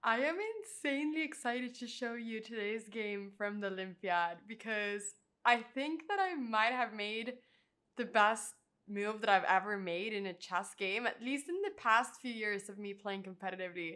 I am insanely excited to show you today's game from the Olympiad because I think that I might have made the best move that I've ever made in a chess game, at least in the past few years of me playing competitively.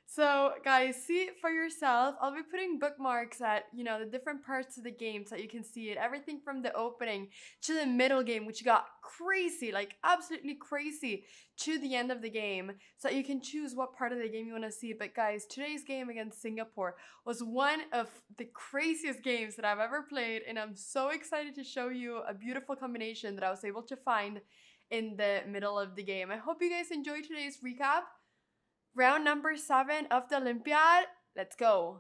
So, guys, see it for yourself. I'll be putting bookmarks at, the different parts of the game so that you can see it. Everything from the opening to the middle game, which got crazy, like absolutely crazy, to the end of the game, so that you can choose what part of the game you want to see. But, guys, today's game against Singapore was one of the craziest games that I've ever played, and I'm so excited to show you a beautiful combination that I was able to find in the middle of the game. I hope you guys enjoyed today's recap. Round number 7 of the Olympiad. Let's go.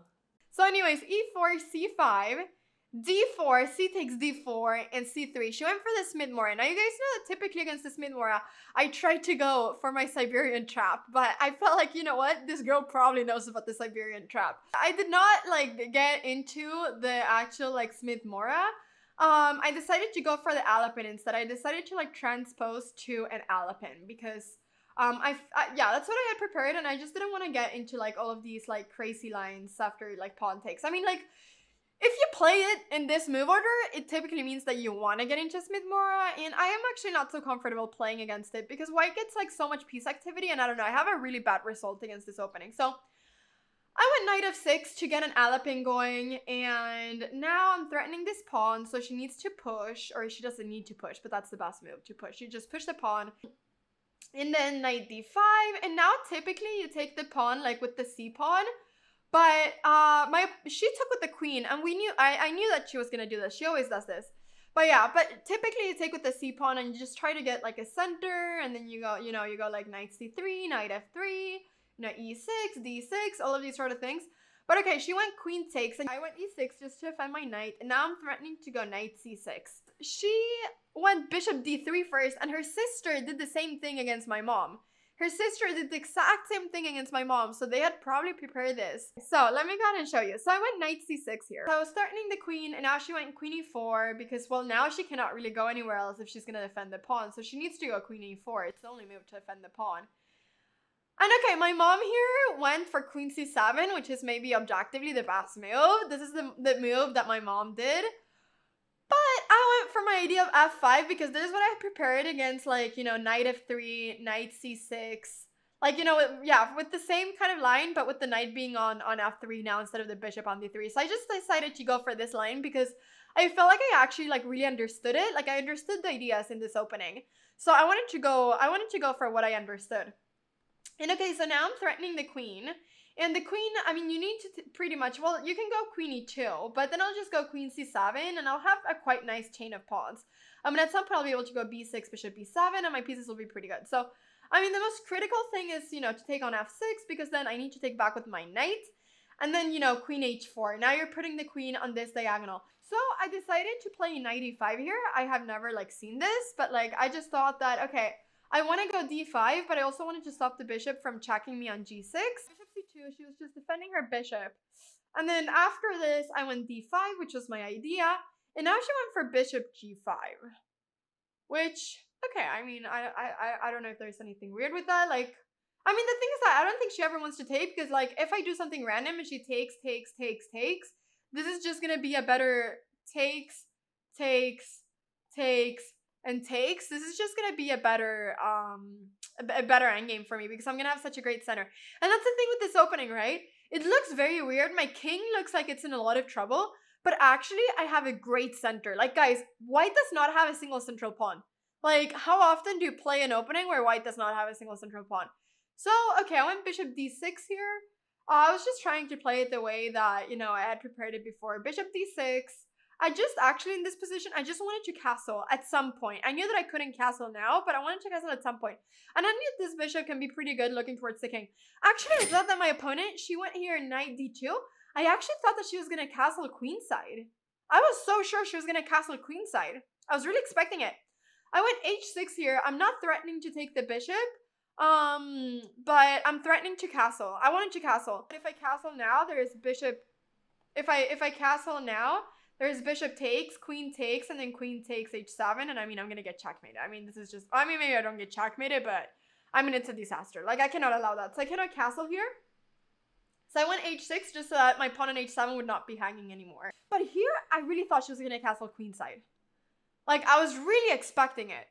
So anyways, e4, c5, d4, c takes d4, and c3. She went for the Smith-Morra. Now you guys know that typically against the Smith-Morra, I tried to go for my Siberian trap, but I felt like, you know what? This girl probably knows about the Siberian trap. I did not get into the actual Smith-Morra. I decided to go for the Alapin instead. I decided to transpose to an Alapin because yeah, that's what I had prepared, and I just didn't want to get into all of these crazy lines after pawn takes. I mean, if you play it in this move order, it typically means that you want to get into Smith-Morra, and I am actually not so comfortable playing against it because white gets so much piece activity, and I don't know, I have a really bad result against this opening. So I went knight f6 to get an Alapin going, and now I'm threatening this pawn, so she needs to push, or she doesn't need to push, but that's the best move, to push. You just push the pawn. And then knight d5, and now typically you take the pawn with the c pawn, but she took with the queen, and I knew that she was gonna do this. She always does this. But yeah, but typically you take with the c pawn and you just try to get a center, and then you go knight c3, knight f3, e6, d6, all of these sort of things. But okay, she went queen takes, and I went e6 just to defend my knight, and now I'm threatening to go knight c6. She went bishop d3 first, and her sister did the same thing against my mom. Her sister did the exact same thing against my mom, so they had probably prepared this. So let me go ahead and show you. So I went knight c6 here. So I was threatening the queen, and now she went queen e4 because, well, now she cannot really go anywhere else if she's going to defend the pawn. So she needs to go queen e4. It's the only move to defend the pawn. And okay, my mom here went for queen c7, which is maybe objectively the best move. This is the move that my mom did. But I went for my idea of f5 because this is what I had prepared against, knight f3, knight c6. Yeah, with the same kind of line, but with the knight being on f3 now instead of the bishop on d3. So I just decided to go for this line because I felt like I actually really understood it. I understood the ideas in this opening. So I wanted to go for what I understood. And okay, so now I'm threatening the queen. And the queen, I mean, you need to pretty much, well, you can go queen e2, but then I'll just go queen c7, and I'll have a quite nice chain of pawns. I mean, at some point I'll be able to go b6, bishop b7, and my pieces will be pretty good. So, I mean, the most critical thing is, to take on f6, because then I need to take back with my knight, and then, queen h4. Now you're putting the queen on this diagonal. So I decided to play knight e5 here. I have never, seen this, but, I just thought that, okay, I want to go d5, but I also wanted to stop the bishop from checking me on g6. Bishop c2, she was just defending her bishop. And then after this, I went d5, which was my idea. And now she went for bishop g5. Which, okay, I mean, I don't know if there's anything weird with that. I mean, the thing is that I don't think she ever wants to take, because, if I do something random and she takes, this is just gonna be a better takes, and takes. This is just gonna be a better endgame for me because I'm gonna have such a great center. And that's the thing with this opening, right? It looks very weird. My king looks like it's in a lot of trouble, but actually I have a great center. Guys, white does not have a single central pawn. How often do you play an opening where white does not have a single central pawn? So, okay, I went bishop d6 here. I was just trying to play it the way that, I had prepared it before. Bishop d6. I just actually in this position, I just wanted to castle at some point. I knew that I couldn't castle now, but I wanted to castle at some point. And I knew this bishop can be pretty good looking towards the king. Actually, I thought that my opponent, she went here knight d2. I actually thought that she was going to castle queenside. I was so sure she was going to castle queenside. I was really expecting it. I went h6 here. I'm not threatening to take the bishop, but I'm threatening to castle. I wanted to castle. If I castle now, there's bishop. If I castle now, there's bishop takes, queen takes, and then queen takes h7, and I mean, I'm gonna get checkmated. I mean, this is just, I mean, maybe I don't get checkmated, but I mean, it's a disaster. I cannot allow that. So I cannot castle here. So I went h6 just so that my pawn on h7 would not be hanging anymore. But here, I really thought she was gonna castle queenside. Like, I was really expecting it.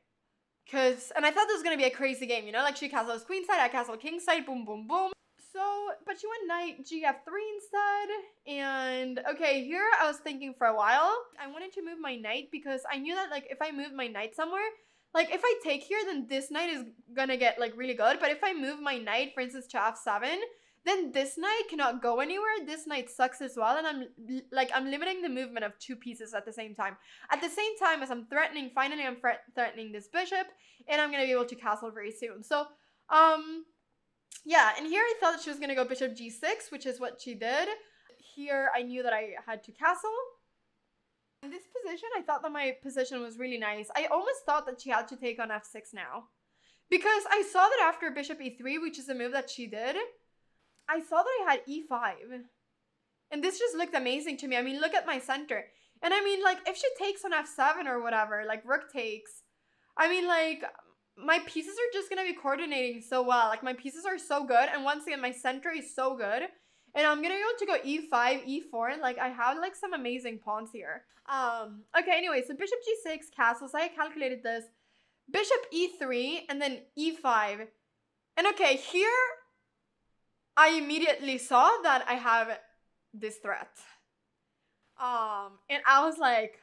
And I thought this was gonna be a crazy game, you know? Like, she castles queenside, I castle kingside, boom, boom, boom. So, but she went knight gf3 instead, and okay, here I was thinking for a while. I wanted to move my knight because I knew that, like, if I move my knight somewhere, like, if I take here, then this knight is gonna get, like, really good, but if I move my knight, for instance, to f7, then this knight cannot go anywhere, this knight sucks as well, and I'm limiting the movement of two pieces at the same time. At the same time as I'm threatening, finally I'm threatening this bishop, and I'm gonna be able to castle very soon. So, yeah, and here I thought that she was gonna go bishop g6, which is what she did. Here I knew that I had to castle. In this position, I thought that my position was really nice. I almost thought that she had to take on f6 now. Because I saw that after bishop e3, which is a move that she did, I saw that I had e5. And this just looked amazing to me. I mean, look at my center. And I mean, like, if she takes on f7 or whatever, like rook takes, I mean, like, my pieces are just gonna be coordinating so well. Like, my pieces are so good, and once again, my center is so good. And I'm gonna be able to go e5, e4, and, like, I have, like, some amazing pawns here. Okay, anyway, so bishop g6, castles, I calculated this. Bishop e3, and then e5. And okay, here, I immediately saw that I have this threat. And I was like,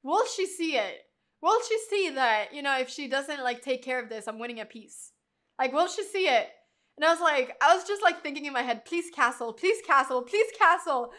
will she see it? Will she see that, you know, if she doesn't, like, take care of this, I'm winning a piece? Like, will she see it? And I was just, like, thinking in my head, please castle, please castle, please castle.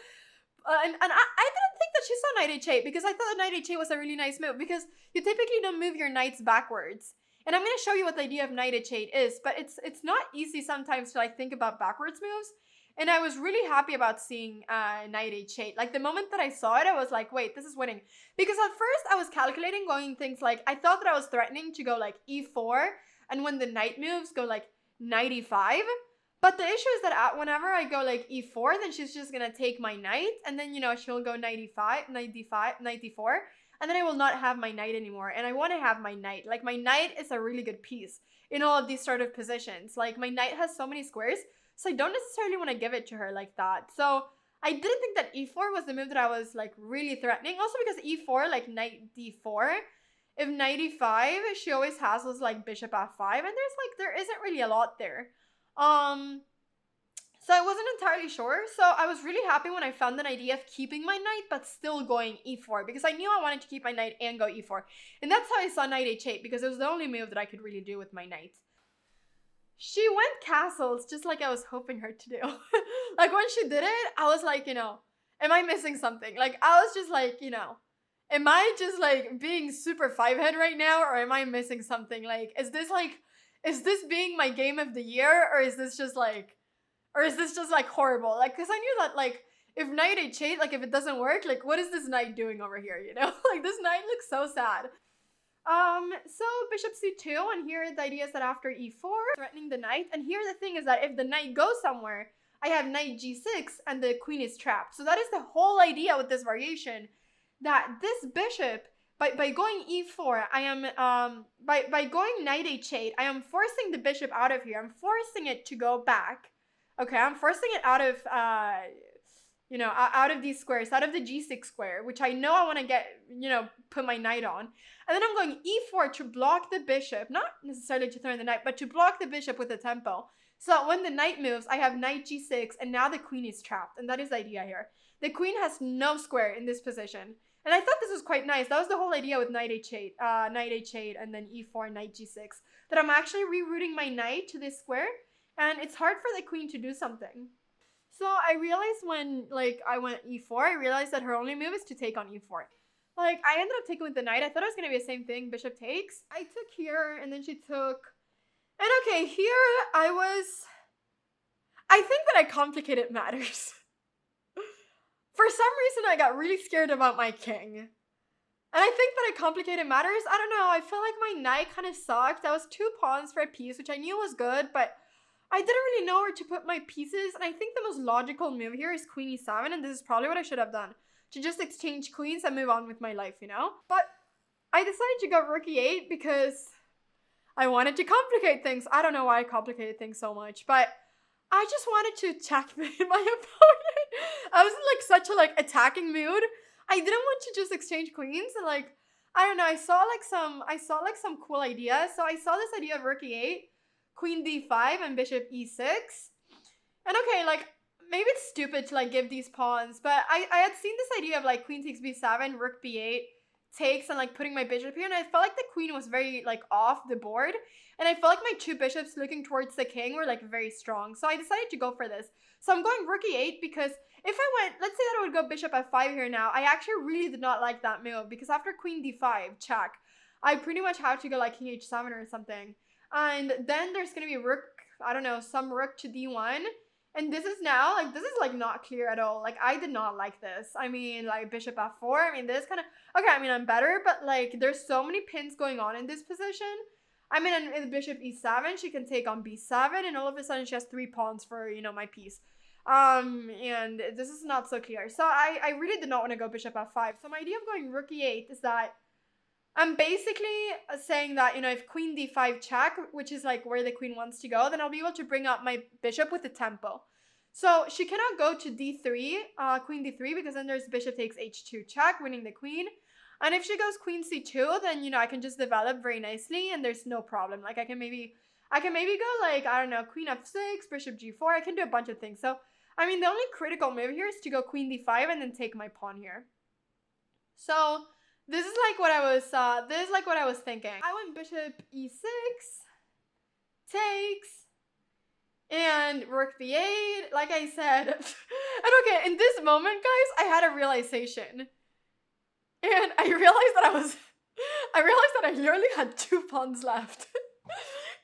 And I didn't think that she saw knight h8, because I thought that knight h8 was a really nice move, because you typically don't move your knights backwards. And I'm going to show you what the idea of knight h8 is, but it's not easy sometimes to, like, think about backwards moves. And I was really happy about seeing knight h8. Like, the moment that I saw it, I was like, wait, this is winning. Because at first, I was calculating going things like, I thought that I was threatening to go, like, e4, and when the knight moves, go, like, knight e5. But the issue is that whenever I go, like, e4, then she's just gonna take my knight, and then, you know, she'll go knight e5, knight d5, knight d4, and then I will not have my knight anymore, and I want to have my knight. Like, my knight is a really good piece in all of these sort of positions. Like, my knight has so many squares, so I don't necessarily want to give it to her like that. So I didn't think that e4 was the move that I was, like, really threatening. Also because e4, like, knight d4, if knight e5, she always has those, like, bishop f5, and there isn't really a lot there. So I wasn't entirely sure, so I was really happy when I found an idea of keeping my knight, but still going e4, because I knew I wanted to keep my knight and go e4. And that's how I saw knight h8, because it was the only move that I could really do with my knight. She went castles, just like I was hoping her to do. Like, when she did it, I was like, you know, am I missing something? Like, I was just like, you know, am I just, like, being super five-head right now, or am I missing something? Like, is this being my game of the year, or is this just, like, horrible? Like, because I knew that, like, if knight h8, like, if it doesn't work, like, what is this knight doing over here, you know? Like, this knight looks so sad. So bishop c2, and here the idea is that after e4, threatening the knight, and here the thing is that if the knight goes somewhere, I have knight g6, and the queen is trapped. So that is the whole idea with this variation, that this bishop, by going e4, I am, by going knight h8, I am forcing the bishop out of here. I'm forcing it to go back. Okay, I'm forcing it out of, you know, out of these squares, out of the g6 square, which I know I want to get, you know, put my knight on. And then I'm going e4 to block the bishop, not necessarily to throw in the knight, but to block the bishop with a tempo. So that when the knight moves, I have knight g6, and now the queen is trapped. And that is the idea here. The queen has no square in this position. And I thought this was quite nice. That was the whole idea with knight h8, and then e4, knight g6. That I'm actually rerouting my knight to this square, and it's hard for the queen to do something. So I realized when, like, I went e4, I realized that her only move is to take on e4. Like, I ended up taking with the knight. I thought it was going to be the same thing, bishop takes. I took here, and then she took... And okay, here I think that I complicated matters. For some reason, I got really scared about my king. And I think that I complicated matters. I don't know, I feel like my knight kind of sucked. I was 2 pawns for a piece, which I knew was good, but I didn't really know where to put my pieces, and I think the most logical move here is queen e7, and this is probably what I should have done. To just exchange queens and move on with my life, you know? But I decided to go rook e8 because I wanted to complicate things. I don't know why I complicated things so much, but I just wanted to checkmate my opponent. I was in like such a like attacking mood. I didn't want to just exchange queens and like I don't know. I saw like some cool ideas. So I saw this idea of rook e8, queen d5, and bishop e6. And okay, like maybe it's stupid to like give these pawns, but I had seen this idea of like queen takes b7, rook b8 takes, and like putting my bishop here, and I felt like the queen was very like off the board, and I felt like my two bishops looking towards the king were like very strong. So I decided to go for this. So I'm going rook e8 because if I went, let's say that I would go bishop f5 here now, I actually really did not like that move because after queen d5 check, I pretty much have to go like king h7 or something, and then there's gonna be rook, I don't know, some rook to d1. And this is now, like, this is, like, not clear at all. Like, I did not like this. I mean, like, bishop f4. I mean, this kind of... Okay, I mean, I'm better, but, like, there's so many pins going on in this position. I mean, in bishop e7, she can take on b7, and all of a sudden she has 3 pawns for, you know, my piece. And this is not so clear. So I really did not want to go bishop f5. So my idea of going rook e8 is that I'm basically saying that, you know, if queen d5 check, which is like where the queen wants to go, then I'll be able to bring up my bishop with the tempo. So she cannot go to d3, queen d3, because then there's bishop takes h2 check, winning the queen. And if she goes queen c2, then, you know, I can just develop very nicely and there's no problem. Like I can maybe go like, I don't know, queen f6, bishop g4. I can do a bunch of things. So, I mean, the only critical move here is to go queen d5 and then take my pawn here. So... This is like what I was thinking. I went bishop e6, takes, and rook b8, like I said. And okay, in this moment, guys, I had a realization. And I realized that I literally had 2 pawns left.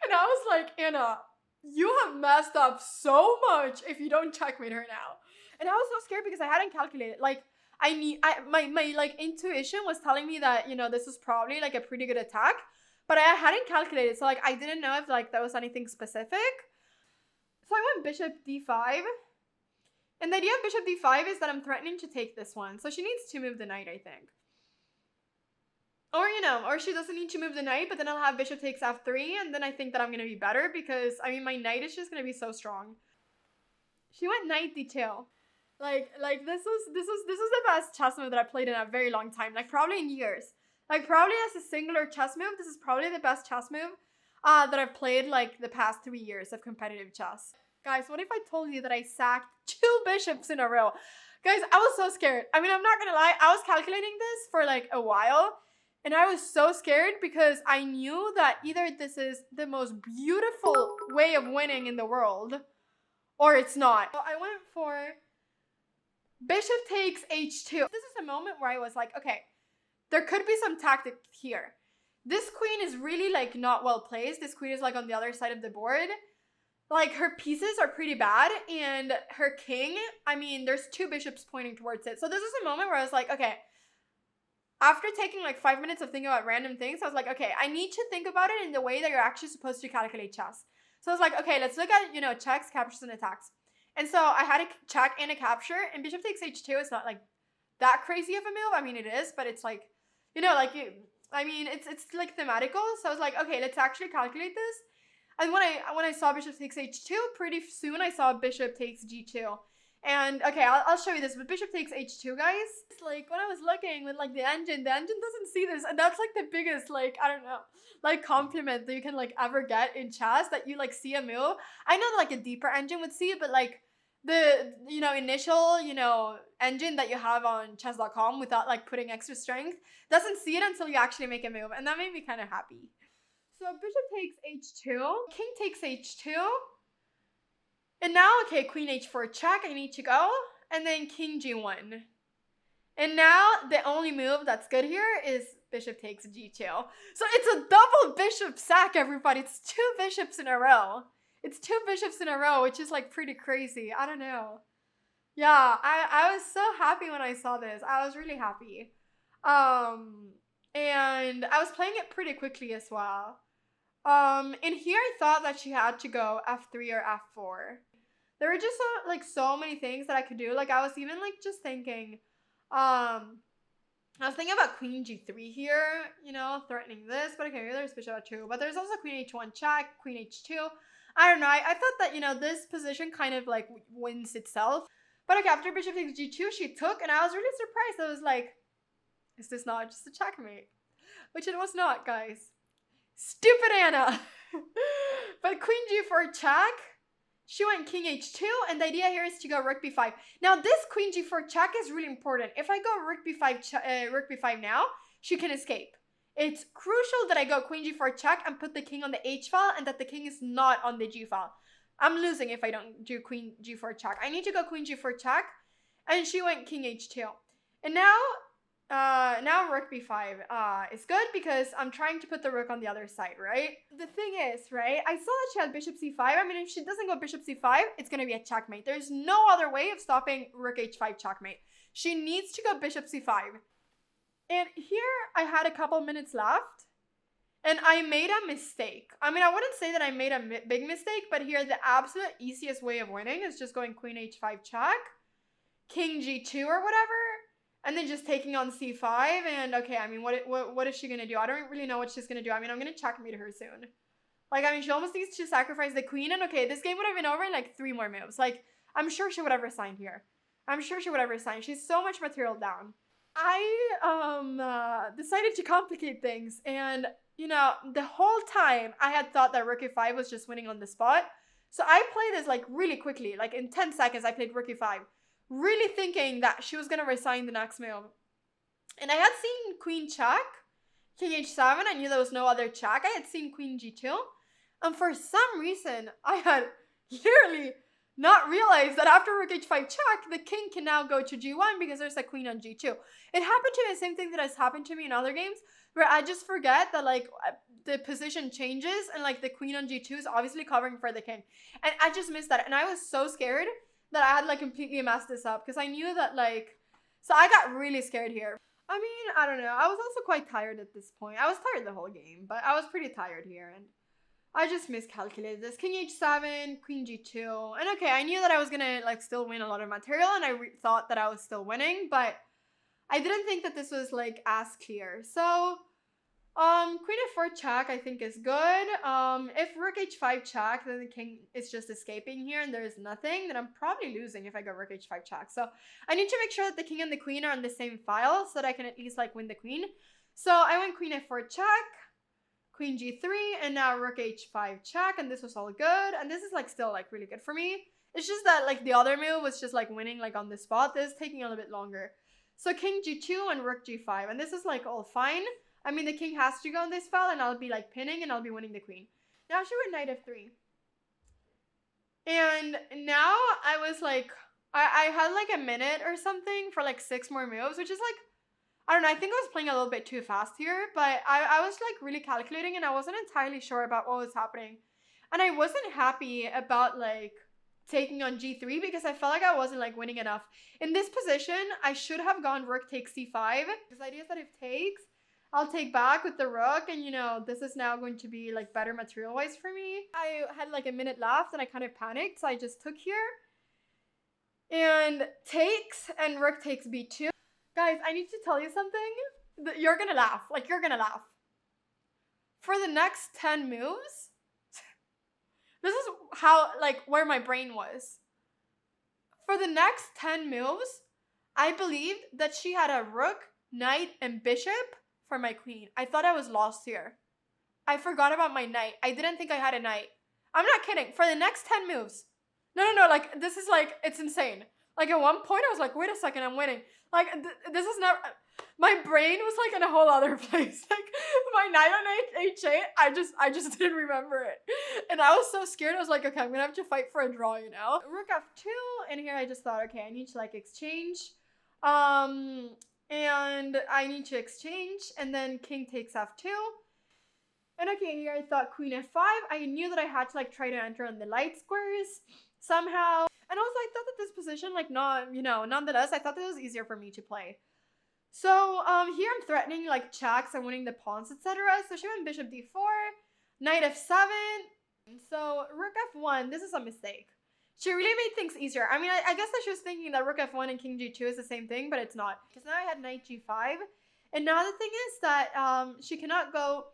And I was like, Anna, you have messed up so much if you don't checkmate her now. And I was so scared because I hadn't calculated, like, my like intuition was telling me that, you know, this was probably like a pretty good attack, but I hadn't calculated, so like I didn't know if like that was anything specific. So I went bishop d5, and the idea of bishop d5 is that I'm threatening to take this one, so she needs to move the knight, I think. Or, you know, or she doesn't need to move the knight, but then I'll have bishop takes f3, and then I think that I'm gonna be better because, I mean, my knight is just gonna be so strong. She went knight d2. Like this was the best chess move that I played in a very long time, like probably in years. Like probably as a singular chess move, this is probably the best chess move that I've played like the past 3 years of competitive chess. Guys, what if I told you that I sacked 2 bishops in a row? Guys, I was so scared. I mean, I'm not gonna lie, I was calculating this for like a while, and I was so scared because I knew that either this is the most beautiful way of winning in the world, or it's not. So I went for bishop takes h2. This is a moment where I was like, okay, there could be some tactic here. This queen is really like not well placed. This queen is like on the other side of the board. Like her pieces are pretty bad, and her king, I mean, there's 2 bishops pointing towards it. So this is a moment where I was like, okay, after taking like 5 minutes of thinking about random things, I was like, okay, I need to think about it in the way that you're actually supposed to calculate chess. So I was like, okay, let's look at, you know, checks, captures, and attacks. And so I had a check and a capture, and bishop takes h2 is not like that crazy of a move. I mean, it is, but it's like, you know, like, I mean, it's like thematical. So I was like, okay, let's actually calculate this. And when I saw bishop takes h2, pretty soon I saw bishop takes g2. And okay, I'll show you this. But bishop takes h2, guys. It's like when I was looking with like the engine doesn't see this, and that's like the biggest, like, I don't know, like compliment that you can like ever get in chess, that you like see a move. I know that like a deeper engine would see it, but like the, you know, initial, you know, engine that you have on chess.com without like putting extra strength doesn't see it until you actually make a move, and that made me kind of happy. So bishop takes h2, king takes h2, and now, okay, queen h4 check, I need to go, and then king g1. And now the only move that's good here is bishop takes g2. So it's a double bishop sack, everybody. It's 2 bishops in a row. It's 2 bishops in a row, which is like pretty crazy. I don't know. Yeah, I was so happy when I saw this. I was really happy. And I was playing it pretty quickly as well. And here I thought that she had to go f3 or f4. There were just so many things that I could do. Like I was even like just thinking, I was thinking about queen g3 here, you know, threatening this. But okay, there's bishop f2. But there's also queen h1 check, queen h2. I don't know. I thought that, this position kind of like wins itself. But okay, after bishop takes g2, she took, and I was really surprised. I was like, is this not just a checkmate? Which it was not, guys. Stupid Anna. But queen g4 check. She went king h2, and the idea here is to go rook b5. Now, this queen g4 check is really important. If I go rook b5 now, she can escape. It's crucial that I go queen g4 check and put the king on the h file, and that the king is not on the g file. I'm losing if I don't do queen g4 check. I need to go queen g4 check, and she went king h2. And now rook b5 is good because I'm trying to put the rook on the other side, right? The thing is, right, I saw that she had bishop c5. I mean, if she doesn't go bishop c5, it's going to be a checkmate. There's no other way of stopping rook h5 checkmate. She needs to go bishop c5. And here I had a couple minutes left, and I made a mistake. I mean, I wouldn't say that I made a big mistake, but here the absolute easiest way of winning is just going queen h5 check, king g2 or whatever, and then just taking on c5. And okay, I mean, what is she gonna do? I don't really know what she's gonna do. I mean, I'm gonna checkmate her soon. Like, I mean, she almost needs to sacrifice the queen, and okay, this game would have been over in like 3 more moves. Like, I'm sure she would have resigned here. I'm sure she would have resigned. She's so much material down. I decided to complicate things, and the whole time I had thought that rook e5 was just winning on the spot. So I played this like really quickly, like in 10 seconds I played rook e5, really thinking that she was gonna resign the next move. And I had seen queen check, king h7. I knew there was no other check. I had seen queen g2, and for some reason I had literally not realized that after rook h5 check, the king can now go to g1 because there's a queen on g2. It happened to me the same thing that has happened to me in other games, where I just forget that like the position changes and like the queen on g2 is obviously covering for the king. And I just missed that, and I was so scared that I had like completely messed this up because I knew that like, so I got really scared here. I mean, I don't know. I was also quite tired at this point. I was tired the whole game, but I was pretty tired here, and I just miscalculated this. King h7, queen g2. And okay, I knew that I was gonna like still win a lot of material, and I thought that I was still winning, but I didn't think that this was like as clear. So, queen f4 check I think is good. If rook h5 check, then the king is just escaping here and there's nothing, then I'm probably losing if I go rook h5 check. So I need to make sure that the king and the queen are on the same file so that I can at least like win the queen. So I went queen f4 check, queen g3, and now rook h5 check, and this was all good, and this is like still like really good for me. It's just that like the other move was just like winning like on the spot. This is taking a little bit longer. So king g2 and rook g5, and this is like all fine. I mean, the king has to go on this file, and I'll be like pinning, and I'll be winning the queen. Now she went knight f3. And now I was like, I had like a minute or something for like 6 more moves, which is like, I don't know, I think I was playing a little bit too fast here, but I was like really calculating, and I wasn't entirely sure about what was happening. And I wasn't happy about like taking on g3 because I felt like I wasn't like winning enough. In this position, I should have gone rook takes c5. Because the idea is that if takes, I'll take back with the rook, and this is now going to be like better material wise for me. I had like a minute left and I kind of panicked, so I just took here. And takes, and rook takes b2. Guys, I need to tell you something. You're gonna laugh. Like, you're gonna laugh. For the next 10 moves, this is how, like, where my brain was. For the next 10 moves, I believed that she had a rook, knight, and bishop for my queen. I thought I was lost here. I forgot about my knight. I didn't think I had a knight. I'm not kidding. For the next 10 moves. No, like, this is, like, it's insane. Like, at one point, I was like, wait a second, I'm winning. Like, this is not... My brain was, like, in a whole other place. Like, my knight on h8, I just didn't remember it. And I was so scared. I was like, okay, I'm gonna have to fight for a draw, Rook f2, and here I just thought, okay, I need to, like, exchange. And I need to exchange, and then king takes f2. And okay, here I thought queen f5. I knew that I had to, like, try to enter on the light squares somehow. And also, I thought that this position, like, nonetheless, I thought that it was easier for me to play. So, here I'm threatening, like, checks and winning the pawns, etc. So she went bishop d4, knight f7. So, rook f1, this is a mistake. She really made things easier. I mean, I guess that she was thinking that rook f1 and king g2 is the same thing, but it's not. Because now I had knight g5. And now the thing is that she cannot go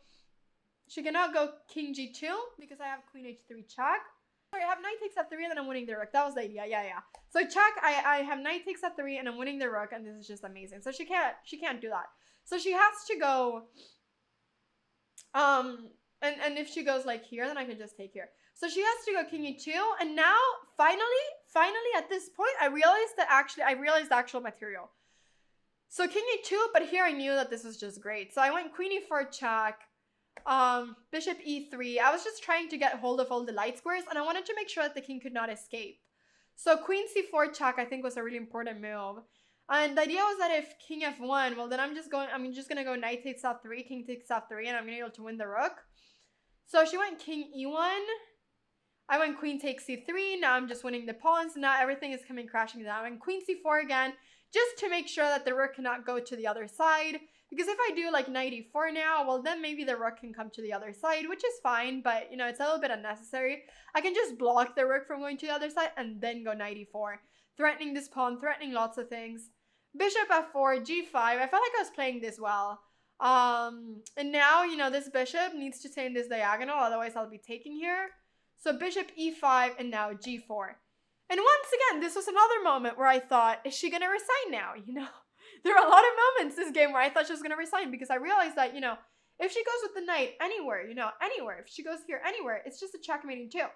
king g2 because I have queen h3 check. Sorry, I have knight takes f3 and then I'm winning the rook. That was the idea. Yeah. So check, I have knight takes f3 and I'm winning the rook, and this is just amazing. So she can't do that. So she has to go, and if she goes like here, then I can just take here. So she has to go king e2, and now finally at this point I realized the actual material. So king e2, but here I knew that this was just great. So I went queen e4 check, bishop e3. I was just trying to get hold of all the light squares, and I wanted to make sure that the king could not escape. So queen c4 check I think was a really important move. And the idea was that if king f1, well then I'm just gonna go knight takes f3, king takes f3, and I'm gonna be able to win the rook. So she went king e1. I went queen takes c3. Now I'm just winning the pawns. Now everything is coming crashing down. And queen c4 again, just to make sure that the rook cannot go to the other side. Because if I do like knight e4 now, well then maybe the rook can come to the other side, which is fine, but you know, it's a little bit unnecessary. I can just block the rook from going to the other side and then go knight e4. Threatening this pawn, threatening lots of things. Bishop f4, g5. I felt like I was playing this well. And now, you know, this bishop needs to stay in this diagonal, otherwise I'll be taking here. So bishop e5 and now g4. And once again, this was another moment where I thought, is she gonna resign now? You know, there are a lot of moments this game where I thought she was gonna resign, because I realized that, you know, if she goes with the knight anywhere, you know, anywhere, if she goes here anywhere, it's just a checkmating too.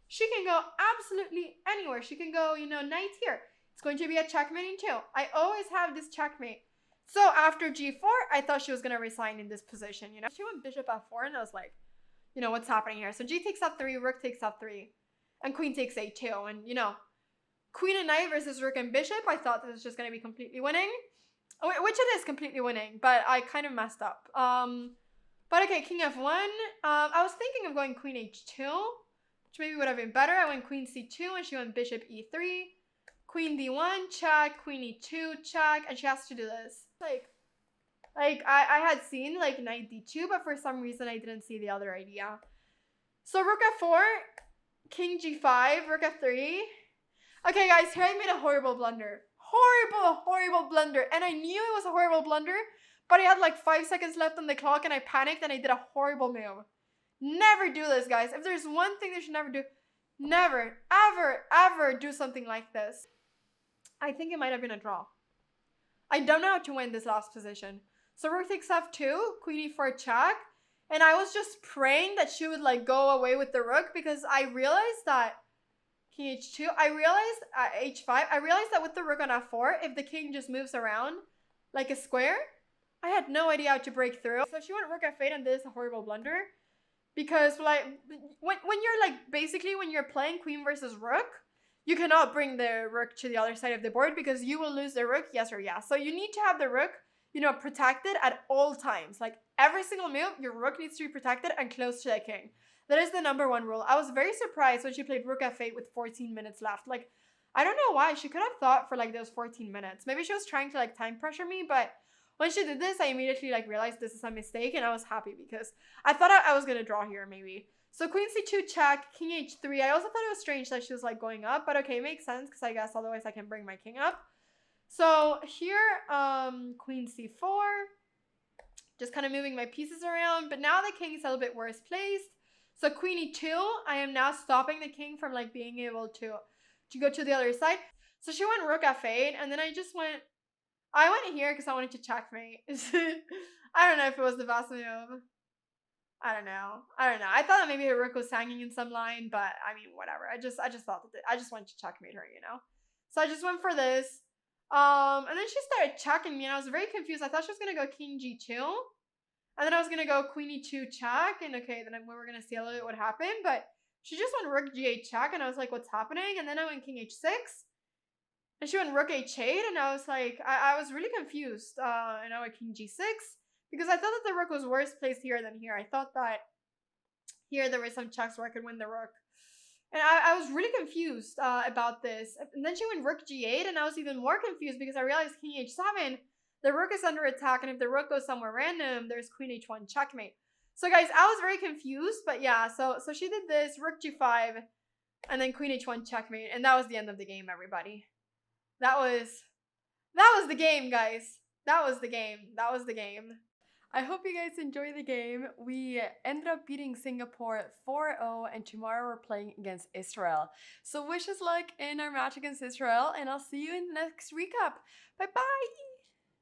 She can go absolutely anywhere. She can go, you know, knight here. It's going to be a checkmating too. I always have this checkmate. So after g4, I thought she was going to resign in this position, you know. She went bishop f4, and I was like, you know, what's happening here? So g takes f3, rook takes f3, and queen takes a2. And, you know, queen and knight versus rook and bishop, I thought this was just going to be completely winning. Which it is completely winning, but I kind of messed up. But okay, king f1. I was thinking of going queen h2, which maybe would have been better. I went queen c2, and she went bishop e3. Queen d1, check, queen e2, check, and she has to do this. Like I had seen like knight d2, but for some reason I didn't see the other idea. So rook f4, king g5, rook f3. Okay guys, here I made a horrible blunder. Horrible blunder. And I knew it was a horrible blunder, but I had like 5 seconds left on the clock and I panicked and I did a horrible move. Never do this, guys. If there's one thing they should never do, never, ever do something like this. I think it might have been a draw. I don't know how to win this last position. So rook takes f2, queen e4 check. And I was just praying that she would like go away with the rook, because I realized that king h2, I realized h5, I realized that with the rook on f4, if the king just moves around like a square, I had no idea how to break through. So she went rook f8, and this is a horrible blunder. Because like when you're like basically when you're playing queen versus rook, you cannot bring the rook to the other side of the board because you will lose the rook, yes or yes. So you need to have the rook, you know, protected at all times. Like every single move, your rook needs to be protected and close to the king. That is the #1 rule. I was very surprised when she played rook f8 with 14 minutes left. Like, I don't know why. She could have thought for like those 14 minutes. Maybe she was trying to like time pressure me, but when she did this, I immediately like realized this is a mistake, and I was happy because I thought I was gonna draw here maybe. So queen c2 check, king h3. I also thought it was strange that she was like going up, but okay, makes sense because I guess otherwise I can bring my king up. So here, queen c4, just kind of moving my pieces around, but now the king is a little bit worse placed. So queen e2, I am now stopping the king from like being able to go to the other side. So she went rook f8, and then I went here because I wanted to checkmate. I don't know if it was the best move. I don't know. I thought that maybe her rook was hanging in some line, but I mean, whatever. I just thought that I just wanted to checkmate her, you know? So I just went for this. And then she started checking me, and I was very confused. I thought she was going to go king g2. And then I was going to go queen e2 check. And okay, then we were going to see a little bit what happened. But she just went rook g8 check, and I was like, what's happening? And then I went king h6. And she went rook h8, and I was like, I was really confused. And I went king g6. Because I thought that the rook was worse placed here than here. I thought that here there were some checks where I could win the rook. And I was really confused about this. And then she went rook g8, and I was even more confused because I realized king h7, the rook is under attack, and if the rook goes somewhere random, there's queen h1 checkmate. So guys, I was very confused, but yeah, so she did this, rook g5, and then queen h1 checkmate, and that was the end of the game, everybody. That was the game, guys. That was the game. I hope you guys enjoy the game. We ended up beating Singapore 4-0, and tomorrow we're playing against Israel. So wish us luck in our match against Israel, and I'll see you in the next recap. Bye bye!